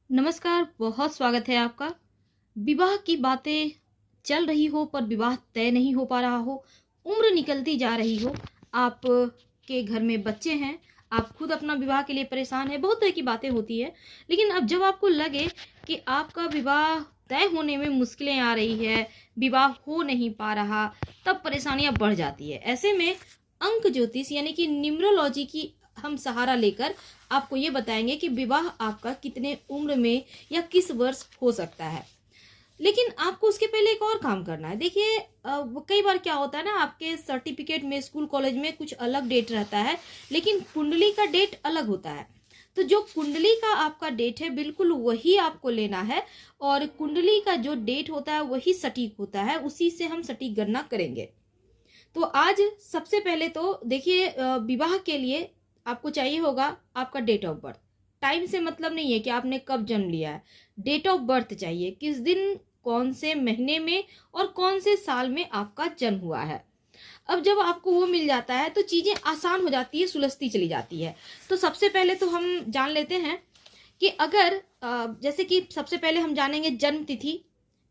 नमस्कार, बहुत स्वागत है आपका। विवाह की बातें चल रही हो पर विवाह तय नहीं हो पा रहा हो, उम्र निकलती जा रही हो, आप के घर में बच्चे हैं, आप खुद अपना विवाह के लिए परेशान हैं, बहुत तरह की बातें होती है। लेकिन अब जब आपको लगे कि आपका विवाह तय होने में मुश्किलें आ रही है, विवाह हो नहीं पा रहा, तब परेशानियां बढ़ जाती है। ऐसे में अंक ज्योतिष यानी कि न्यूमरोलॉजी की हम सहारा लेकर आपको ये बताएंगे कि विवाह आपका कितने उम्र में या किस वर्ष हो सकता है। लेकिन आपको उसके पहले एक और काम करना है। देखिए, कई बार क्या होता है ना, आपके सर्टिफिकेट में स्कूल कॉलेज में कुछ अलग डेट रहता है, लेकिन कुंडली का डेट अलग होता है। तो जो कुंडली का आपका डेट है बिल्कुल वही आपको लेना है, और कुंडली का जो डेट होता है वही सटीक होता है, उसी से हम सटीक गणना करेंगे। तो आज सबसे पहले तो देखिए, विवाह के लिए आपको चाहिए होगा आपका डेट ऑफ बर्थ। टाइम से मतलब नहीं है कि आपने कब जन्म लिया है, डेट ऑफ बर्थ चाहिए, किस दिन कौन से महीने में और कौन से साल में आपका जन्म हुआ है। अब जब आपको वो मिल जाता है तो चीज़ें आसान हो जाती है, सुलझती चली जाती है। तो सबसे पहले तो हम जान लेते हैं कि अगर जैसे कि सबसे पहले हम जानेंगे जन्म तिथि,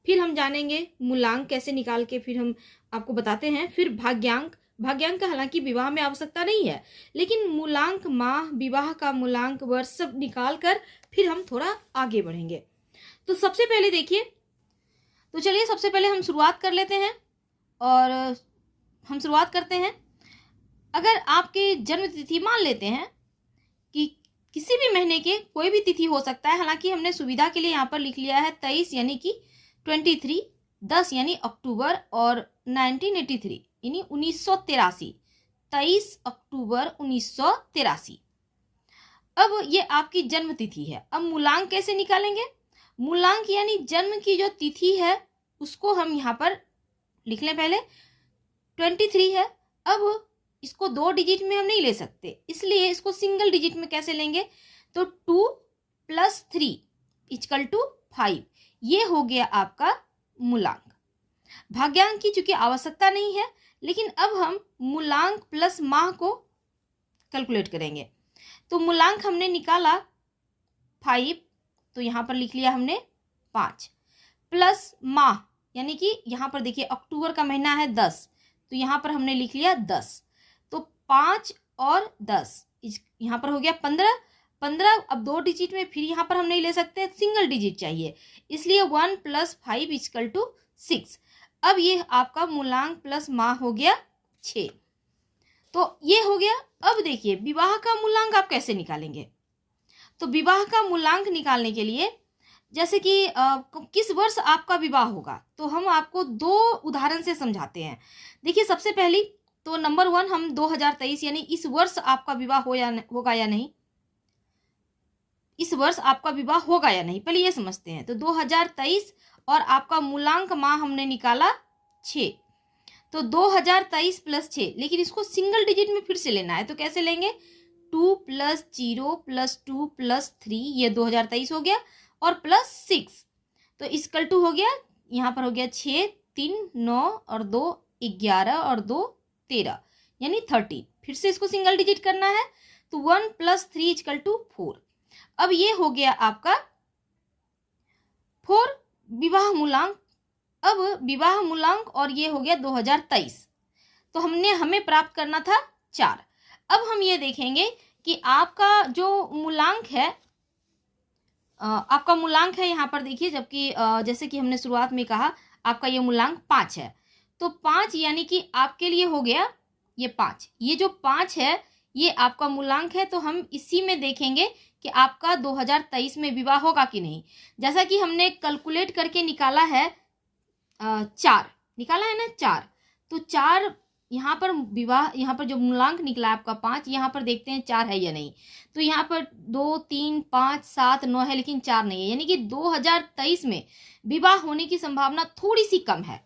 फिर हम जानेंगे मूलांक कैसे निकाल के फिर हम आपको बताते हैं, फिर भाग्यांक। भाग्यांक का हालांकि विवाह में आवश्यकता नहीं है, लेकिन मूलांक माह, विवाह का मूलांक वर्ष सब निकाल कर फिर हम थोड़ा आगे बढ़ेंगे। तो सबसे पहले देखिए, तो चलिए सबसे पहले हम शुरुआत कर लेते हैं। और हम शुरुआत करते हैं, अगर आपकी जन्म तिथि मान लेते हैं कि किसी भी महीने के कोई भी तिथि हो सकता है। हालांकि हमने सुविधा के लिए यहाँ पर लिख लिया है 23 यानी कि 23, 10 यानी अक्टूबर, और 1983 यानी 1983, 23 अक्टूबर 1983। अब ये आपकी जन्म तिथि है। अब मूलांक कैसे निकालेंगे? मूलांक यानी जन्म की जो तिथि है उसको हम यहाँ पर लिख लें। पहले 23 है, अब इसको 2 डिजिट में हम नहीं ले सकते, इसलिए इसको सिंगल डिजिट में कैसे लेंगे? तो 2 + 3 = 5, ये हो गया आपका मूलांक। भाग्यांक की चूंकि आवश्यकता नहीं है, लेकिन अब हम मूलांक प्लस माह को कैलकुलेट करेंगे। तो मूलांक हमने निकाला 5, तो यहां पर लिख लिया हमने 5, प्लस माह यानी कि यहां पर देखिए अक्टूबर का महीना है 10, तो यहां पर हमने लिख लिया 10। तो 5 और 10 यहां पर हो गया 15। 15 अब 2 डिजिट में फिर यहां पर हम नहीं ले सकते, सिंगल डिजिट चाहिए, इसलिए 1 + 5 = 6। अब ये आपका मूलांक प्लस माह हो गया 6। तो ये हो गया। अब देखिए विवाह का मूलांक आप कैसे निकालेंगे? तो विवाह का मूलांक निकालने के लिए, जैसे कि किस वर्ष आपका विवाह होगा, तो हम आपको 2 उदाहरण से समझाते हैं। देखिए सबसे पहली तो नंबर 1, हम 2023 यानी इस वर्ष आपका विवाह होगा या नहीं, इस वर्ष आपका विवाह होगा या नहीं, पहले ये समझते हैं। तो 2023 और आपका मूलांक माह हमने निकाला 6, तो 2023 + 6, लेकिन इसको सिंगल डिजिट में फिर से लेना है। तो कैसे लेंगे? 2 + 0 + 2 + 3, ये 2023 हो गया, और +6, तो = हो गया, यहाँ पर हो गया 6, 3 9 और 2 11 और 2 13 यानी 30। फिर से इसको सिंगल डिजिट करना है, तो 1 + 3 = 4। अब ये हो गया आपका 4 विवाह मूलांक। अब विवाह मूलांक और ये हो गया 2023, तो हमें प्राप्त करना था 4। अब हम ये देखेंगे कि आपका जो मूलांक है, आपका मूलांक है यहाँ पर देखिए, जबकि जैसे कि हमने शुरुआत में कहा आपका ये मूलांक 5 है, तो 5 यानी कि आपके लिए हो गया ये 5। ये जो 5 है ये आपका मूलांक है, तो हम इसी में देखेंगे कि आपका 2023 में विवाह होगा कि नहीं। जैसा कि हमने कैलकुलेट करके निकाला है 4, निकाला है ना 4, तो 4 यहाँ पर विवाह, यहाँ पर जो मूलांक निकला आपका 5, यहाँ पर देखते हैं 4 है या नहीं। तो यहाँ पर 2 3 5 7 9 है, लेकिन 4 नहीं है, यानी कि 2023 में विवाह होने की संभावना थोड़ी सी कम है।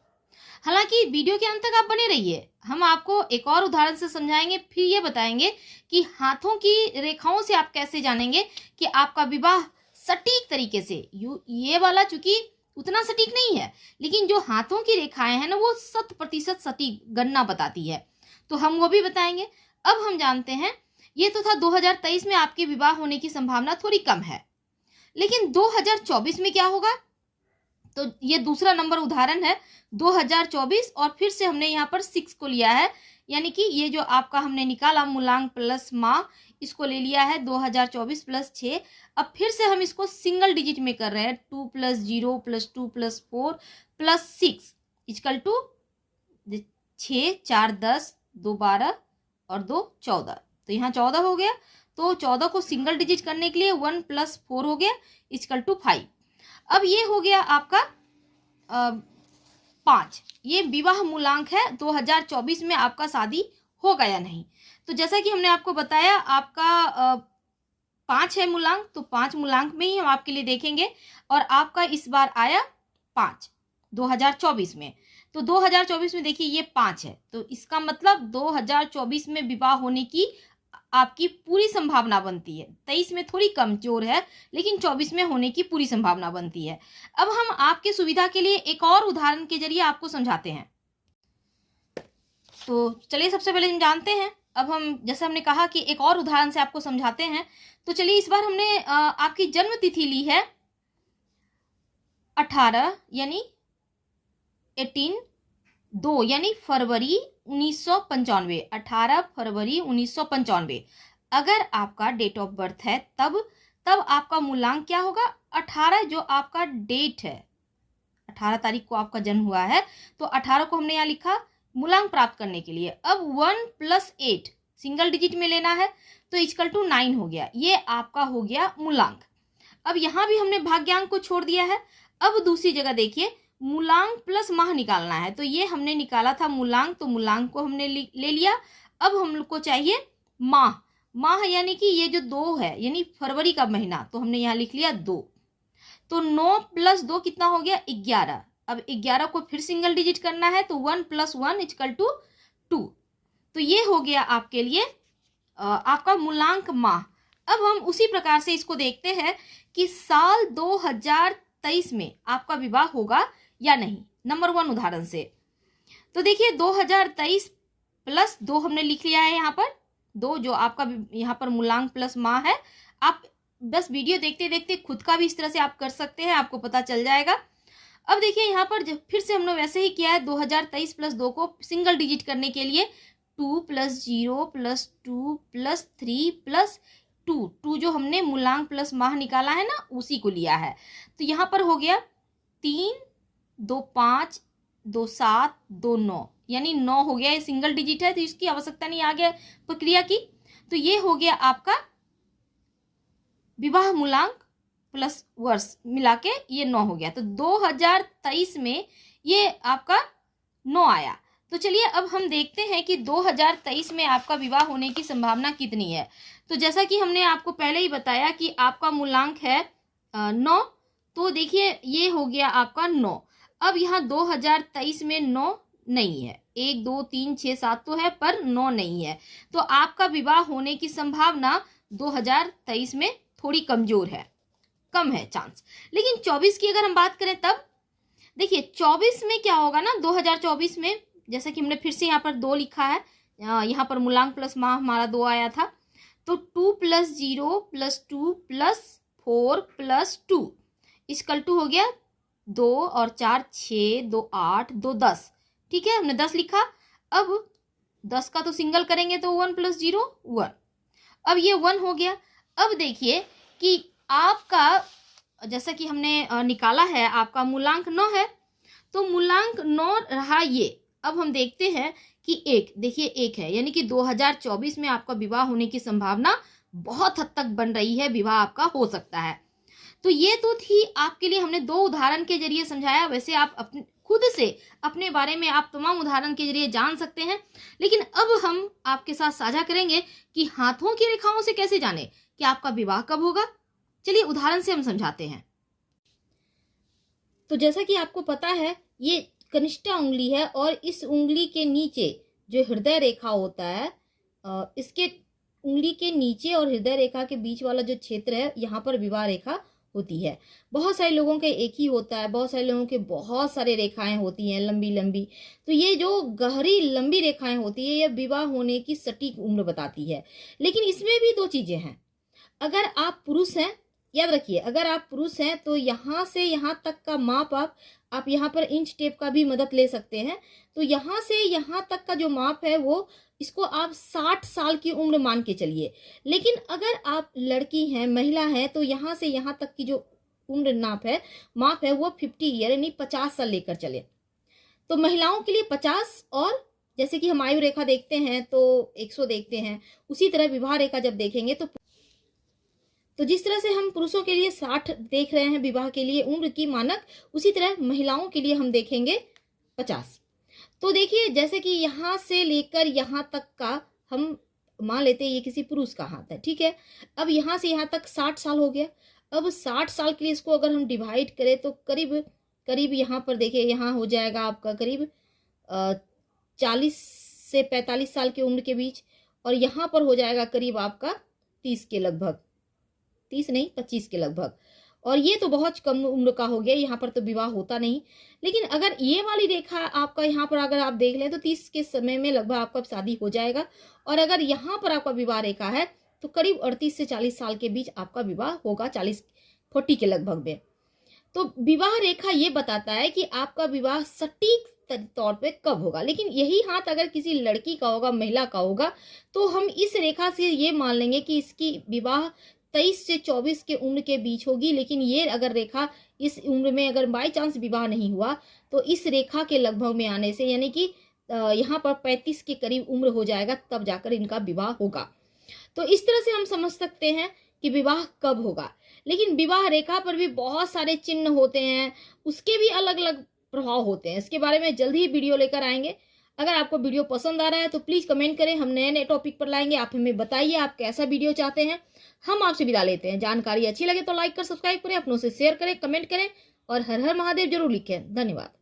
हालांकि वीडियो के अंत तक आप बने रहिए, हम आपको एक और उदाहरण से समझाएंगे, फिर ये बताएंगे कि हाथों की रेखाओं से आप कैसे जानेंगे कि आपका विवाह सटीक तरीके से, ये वाला चूंकि उतना सटीक नहीं है, लेकिन जो हाथों की रेखाएं हैं ना वो 100% सटीक गणना बताती है, तो हम वो भी बताएंगे। अब हम जानते हैं, ये तो था 2023 में आपके विवाह होने की संभावना थोड़ी कम है, लेकिन 2024 में क्या होगा? तो ये दूसरा नंबर उदाहरण है 2024, और फिर से हमने यहाँ पर 6 को लिया है, यानी कि ये जो आपका हमने निकाला मूलांक प्लस माह, इसको ले लिया है 2024 प्लस 6। अब फिर से हम इसको सिंगल डिजिट में कर रहे हैं, 2 + 0 + 2 + 4 + 6 इक्वल टू 6, 4 10, 2 12 और 2 14। तो यहाँ 14 हो गया। तो 14 को सिंगल डिजिट करने के लिए 1 + 4 हो गया इक्वल टू 5। अब ये हो गया आपका 5। ये विवाह मूलांक है, 2024 में आपका शादी होगा या नहीं। तो जैसा कि हमने आपको बताया, आपका 5 है मूलांक, तो 5 मूलांक में ही हम आपके लिए देखेंगे। और आपका इस बार आया 5 2024 में। तो 2024 में देखिए ये 5 है, तो इसका मतलब 2024 में विवाह होने की आपकी पूरी संभावना बनती है। 23 में थोड़ी कमजोर है, लेकिन 24 में होने की पूरी संभावना बनती है। अब हम आपके सुविधा के लिए एक और उदाहरण के जरिए आपको समझाते हैं। तो चलिए सबसे पहले हम जानते हैं, अब हम जैसे हमने कहा कि एक और उदाहरण से आपको समझाते हैं। तो चलिए इस बार हमने आपकी जन्म तिथि ली है 18 यानी 2 यानी फरवरी 1995, 18 फरवरी 1995। अगर आपका डेट ऑफ बर्थ है तब आपका मूलांक क्या होगा? 18 जो आपका डेट है, 18 तारीख को आपका जन्म हुआ है, तो 18 को हमने यहाँ लिखा मूलांक प्राप्त करने के लिए। अब 1 + 8 सिंगल डिजिट में लेना है, तो इक्वल टू 9 हो गया। ये आपका हो गया मूलांक। अब यहाँ भी हमने भाग्यांक को छोड़ दिया है। अब दूसरी जगह देखिए, मूलांक प्लस माह निकालना है। तो ये हमने निकाला था मूलांक, तो मूलांक को हमने ले लिया। अब हम लोग को चाहिए माह यानी कि ये जो 2 है यानी फरवरी का महीना, तो हमने यहाँ लिख लिया 2। तो 9 + 2 कितना हो गया? 11। अब 11 को फिर सिंगल डिजिट करना है, तो 1 + 1 = 2। तो ये हो गया आपके लिए आपका मूलांक माह। अब हम उसी प्रकार से इसको देखते हैं कि साल 2023 में आपका विवाह होगा या नहीं, नंबर 1 उदाहरण से। तो देखिए 2023 + 2 हमने लिख लिया है यहाँ पर, 2 जो आपका यहाँ पर मूलांक प्लस माह है। आप बस वीडियो देखते देखते खुद का भी इस तरह से आप कर सकते हैं, आपको पता चल जाएगा। अब देखिए यहाँ पर फिर से हमने वैसे ही किया है, 2023 + 2 को सिंगल डिजिट करने के लिए 2 + 0 + 2 + 3 + 2 जो हमने मूलांक प्लस माह निकाला है ना, उसी को लिया है। तो यहाँ पर हो गया 3 2 5 2 7 2 9 यानी 9 हो गया। ये सिंगल डिजिट है तो इसकी आवश्यकता नहीं आगे प्रक्रिया की। तो ये हो गया आपका विवाह मूलांक प्लस वर्ष मिला के ये 9 हो गया। तो 2023 में ये आपका 9 आया। तो चलिए अब हम देखते हैं कि 2023 में आपका विवाह होने की संभावना कितनी है। तो जैसा कि हमने आपको पहले ही बताया कि आपका मूलांक है 9, तो देखिए ये हो गया आपका 9। अब यहाँ 2023 में 9 नहीं है, 1 2 3 6 7 तो है पर 9 नहीं है। तो आपका विवाह होने की संभावना 2023 में थोड़ी कमजोर है, कम है चांस। लेकिन 24 की अगर हम बात करें तब देखिए 24 में क्या होगा ना, 2024 में जैसा कि हमने फिर से यहाँ पर 2 लिखा है, यहाँ पर मूलांक प्लस माह हमारा 2 आया था। तो 2 + 0 + 2 + 4 + 2 = हो गया 2 और 4 6 2 8 2 10। ठीक है, हमने 10 लिखा। अब 10 का तो सिंगल करेंगे तो 1 + 0 1। अब ये 1 हो गया। अब देखिए कि आपका जैसा कि हमने निकाला है, आपका मूलांक 9 है, तो मूलांक 9 रहा ये। अब हम देखते हैं कि 1 देखिए 1 है, यानी कि 2024 में आपका विवाह होने की संभावना बहुत हद तक बन रही है, विवाह आपका हो सकता है। तो ये तो थी आपके लिए, हमने 2 उदाहरण के जरिए समझाया। वैसे आप अपने खुद से अपने बारे में आप तमाम उदाहरण के जरिए जान सकते हैं, लेकिन अब हम आपके साथ साझा करेंगे कि हाथों की रेखाओं से कैसे जाने कि आपका विवाह कब होगा। चलिए उदाहरण से हम समझाते हैं। तो जैसा कि आपको पता है ये कनिष्ठा उंगली है और इस उंगली के नीचे जो हृदय रेखा होता है, इसके उंगली के नीचे और हृदय रेखा के बीच वाला जो क्षेत्र है, यहाँ पर विवाह रेखा होती है। बहुत सारे लोगों के एक ही होता है, बहुत सारे लोगों के बहुत सारे रेखाएं होती हैं लंबी लंबी। तो ये जो गहरी लंबी रेखाएं होती है, ये विवाह होने की सटीक उम्र बताती है। लेकिन इसमें भी 2 चीजें हैं। अगर आप पुरुष हैं याद रखिए, अगर आप पुरुष हैं तो यहाँ से यहाँ तक का माप आप यहाँ पर इंच टेप का भी मदद ले सकते हैं। तो यहाँ से यहाँ तक का जो माप है वो इसको आप 60 साल की उम्र मान के चलिए। लेकिन अगर आप लड़की हैं, महिला हैं, तो यहाँ से यहाँ तक की जो उम्र माप है वो 50 ईयर यानी 50 साल लेकर चले। तो महिलाओं के लिए 50, और जैसे कि हम आयु रेखा देखते हैं तो 100 देखते हैं, उसी तरह विवाह रेखा जब देखेंगे तो जिस तरह से हम पुरुषों के लिए 60 देख रहे हैं विवाह के लिए उम्र की मानक, उसी तरह महिलाओं के लिए हम देखेंगे 50। तो देखिए, जैसे कि यहाँ से लेकर यहाँ तक का हम मान लेते हैं ये किसी पुरुष का हाथ है, ठीक है। अब यहाँ से यहाँ तक 60 साल हो गया। अब 60 साल के लिए इसको अगर हम डिवाइड करें तो करीब करीब यहाँ पर देखिए, यहाँ हो जाएगा आपका करीब 40 से 45 साल की उम्र के बीच, और यहाँ पर हो जाएगा करीब आपका 30 के लगभग, 30 नहीं 25 के लगभग। और ये तो बहुत कम उम्र का हो गया, यहाँ पर तो विवाह होता नहीं। लेकिन अगर ये वाली रेखा आपका यहाँ पर अगर आप देख लें तो 30 के समय में लगभग आपका शादी हो जाएगा। और अगर यहाँ पर आपका विवाह रेखा है तो करीब 38 से 40 साल के बीच आपका विवाह होगा, 40 के लगभग में। तो विवाह रेखा ये बताता है कि आपका विवाह सटीक तौर पे कब होगा। लेकिन यही हाथ अगर किसी लड़की का होगा, महिला का होगा, तो हम इस रेखा से ये मान लेंगे कि इसकी विवाह 23 से 24 के उम्र के बीच होगी। लेकिन ये अगर रेखा इस उम्र में अगर बाय चांस विवाह नहीं हुआ तो इस रेखा के लगभग में आने से, यानी कि यहाँ पर 35 के करीब उम्र हो जाएगा, तब जाकर इनका विवाह होगा। तो इस तरह से हम समझ सकते हैं कि विवाह कब होगा। लेकिन विवाह रेखा पर भी बहुत सारे चिन्ह होते हैं, उसके भी अलग अलग प्रभाव होते हैं। इसके बारे में जल्द ही वीडियो लेकर आएंगे। अगर आपको वीडियो पसंद आ रहा है तो प्लीज कमेंट करें, हम नए नए टॉपिक पर लाएंगे। आप हमें बताइए आप कैसा वीडियो चाहते हैं। हम आपसे विदा लेते हैं। जानकारी अच्छी लगे तो लाइक कर सब्सक्राइब करें, अपनों से शेयर करें, कमेंट करें और हर हर महादेव जरूर लिखें। धन्यवाद।